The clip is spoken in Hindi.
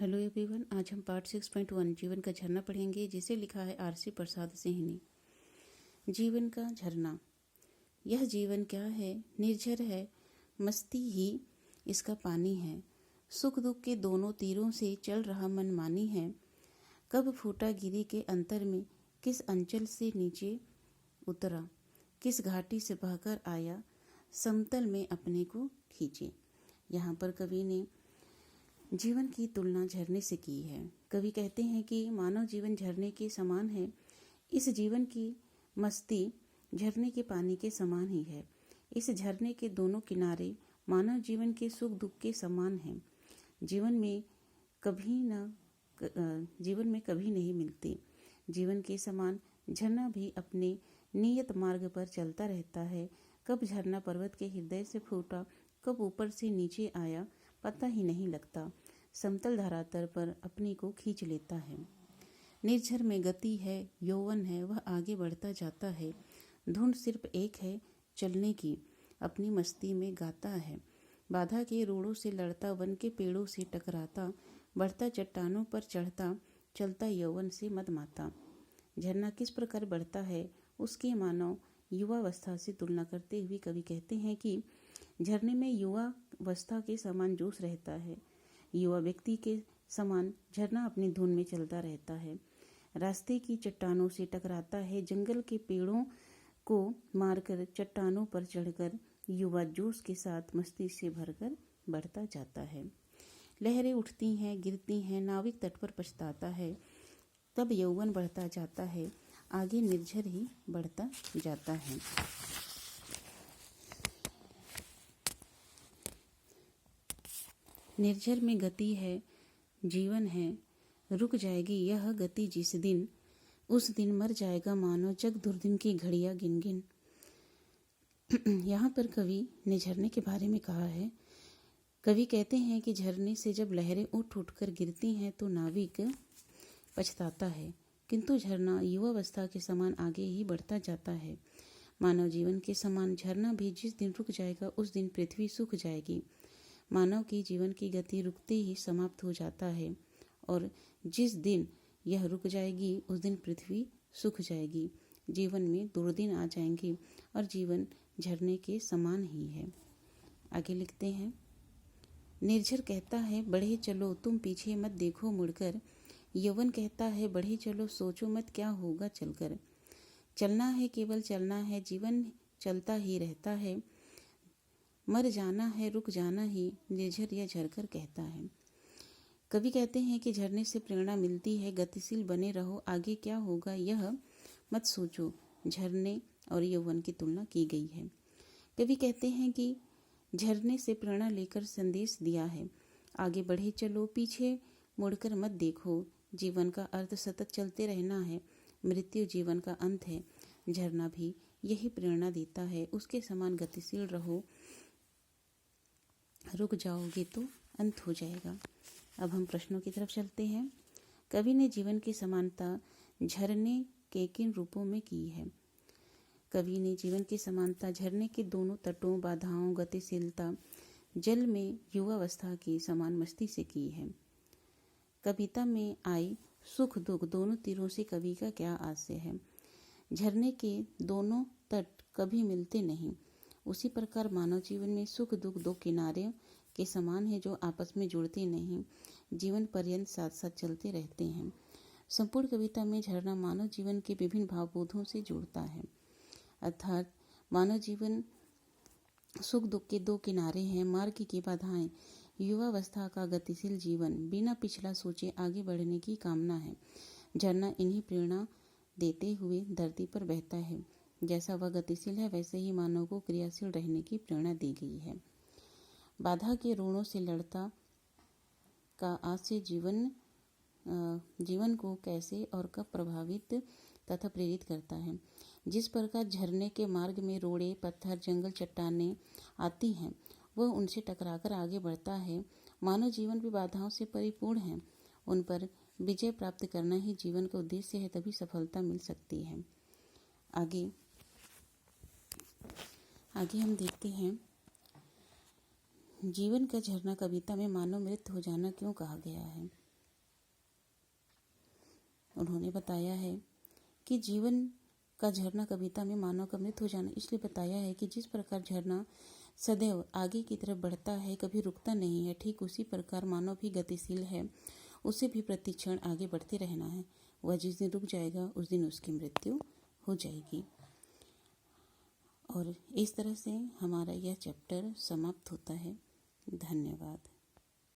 हेलो एवरीवन, आज हम पार्ट 6.1 जीवन का झरना पढ़ेंगे, जिसे लिखा है आरसी प्रसाद सिंह ने। जीवन का झरना। यह जीवन क्या है? निर्झर है, मस्ती ही इसका पानी है। सुख दुख के दोनों तीरों से चल रहा मनमानी है। कब फूटा गिरी के अंतर में, किस अंचल से नीचे उतरा, किस घाटी से बहकर आया, समतल में अपने को खींचे। यहाँ पर कवि ने जीवन की तुलना झरने से की है। कवि कहते हैं कि मानव जीवन झरने के समान है। इस जीवन की मस्ती झरने के पानी के समान ही है। इस झरने के दोनों किनारे मानव जीवन के सुख दुख के समान हैं। जीवन में कभी नहीं मिलते। जीवन के समान झरना भी अपने नियत मार्ग पर चलता रहता है। कब झरना पर्वत के हृदय से फूटा, कब ऊपर से नीचे आया, पता ही नहीं लगता। समतल धरातल पर अपनी को खींच लेता है। निर्झर में गति है, यौवन है, वह आगे बढ़ता जाता है। धुन सिर्फ एक है चलने की, अपनी मस्ती में गाता है। बाधा के रोड़ों से लड़ता, वन के पेड़ों से टकराता, बढ़ता चट्टानों पर चढ़ता, चलता यौवन से मदमाता। झरना किस प्रकार बढ़ता है, उसके मानव युवावस्था से तुलना करते हुए कवि कहते हैं कि झरने में युवावस्था के समान जोश रहता है। युवा व्यक्ति के समान झरना अपनी धुन में चलता रहता है। रास्ते की चट्टानों से टकराता है, जंगल के पेड़ों को मारकर, चट्टानों पर चढ़कर युवा जोश के साथ मस्ती से भरकर बढ़ता जाता है। लहरें उठती हैं, गिरती हैं, नाविक तट पर पछताता है। तब यौवन बढ़ता जाता है, आगे निर्झर ही बढ़ता जाता है। निर्झर में गति है, जीवन है, रुक जाएगी यह गति जिस दिन, उस दिन मर जाएगा मानो जग दुर्दिन की घड़ियां गिन गिन। यहाँ पर कवि ने झरने के बारे में कहा है। कवि कहते हैं कि झरने से जब लहरें उठ उठकर गिरती हैं तो नाविक पछताता है, किंतु झरना युवावस्था के समान आगे ही बढ़ता जाता है। मानव जीवन के समान झरना भी जिस दिन रुक जाएगा उस दिन पृथ्वी सूख जाएगी। मानव की जीवन की गति रुकते ही समाप्त हो जाता है, और जिस दिन यह रुक जाएगी उस दिन पृथ्वी सूख जाएगी। जीवन में दुर्दिन आ जाएंगे और जीवन झरने के समान ही है। आगे लिखते हैं, निर्झर कहता है बढ़े चलो तुम पीछे मत देखो मुड़कर। यौवन कहता है बढ़े चलो सोचो मत क्या होगा चलकर। चलना है केवल चलना है, जीवन चलता ही रहता है। मर जाना है, रुक जाना ही, निर्झर या झरकर कहता है। कवि कहते हैं कि झरने से प्रेरणा मिलती है, गतिशील बने रहो, आगे क्या होगा यह मत सोचो। झरने और यौवन की तुलना की गई है। कवि कहते हैं कि झरने से प्रेरणा लेकर संदेश दिया है, आगे बढ़े चलो, पीछे मुड़कर मत देखो। जीवन का अर्थ सतत चलते रहना है, मृत्यु जीवन का अंत है। झरना भी यही प्रेरणा देता है, उसके समान गतिशील रहो, रुक जाओगे तो अंत हो जाएगा। अब हम प्रश्नों की तरफ चलते हैं। कवि ने जीवन की समानता झरने के किन रूपों में की है? कवि ने जीवन की समानता झरने के दोनों तटों, बाधाओं, गतिशीलता, जल में युवावस्था की समान मस्ती से की है। कविता में आई सुख दुख दोनों तीरों से कवि का क्या आशय है? झरने के दोनों तट कभी मिलते नहीं, उसी प्रकार मानव जीवन में सुख दुख दो किनारे के समान है जो आपस में जुड़ते नहीं, जीवन पर्यंत साथ साथ चलते रहते हैं। संपूर्ण कविता में झरना मानव जीवन के विभिन्न भावबोधों से जुड़ता है, अर्थात मानव जीवन सुख दुख के दो किनारे हैं, मार्ग की बाधाएं, युवावस्था का गतिशील जीवन, बिना पिछला सोचे आगे बढ़ने की कामना है। झरना इन्हीं प्रेरणा देते हुए धरती पर बहता है। जैसा वह गतिशील है वैसे ही मानव को क्रियाशील रहने की प्रेरणा दी गई है। बाधा के रोड़ों से लड़ता का आशय जीवन को कैसे और कब प्रभावित तथा प्रेरित करता है। जिस प्रकार झरने के मार्ग में रोड़े, पत्थर, जंगल, चट्टानें आती हैं, वह उनसे टकराकर आगे बढ़ता है। मानव जीवन भी बाधाओं से परिपूर्ण है, उन पर विजय प्राप्त करना ही जीवन का उद्देश्य है, तभी सफलता मिल सकती है। आगे हम देखते हैं, जीवन का झरना कविता में मानव मृत हो जाना क्यों कहा गया है। उन्होंने बताया है कि जीवन का झरना कविता में मानव का मृत हो जाना इसलिए बताया है कि जिस प्रकार झरना सदैव आगे की तरफ बढ़ता है, कभी रुकता नहीं है, ठीक उसी प्रकार मानव भी गतिशील है, उसे भी प्रतिक्षण आगे बढ़ते रहना है। वह जिस दिन रुक जाएगा उस दिन उसकी मृत्यु हो जाएगी। और इस तरह से हमारा यह चैप्टर समाप्त होता है। धन्यवाद।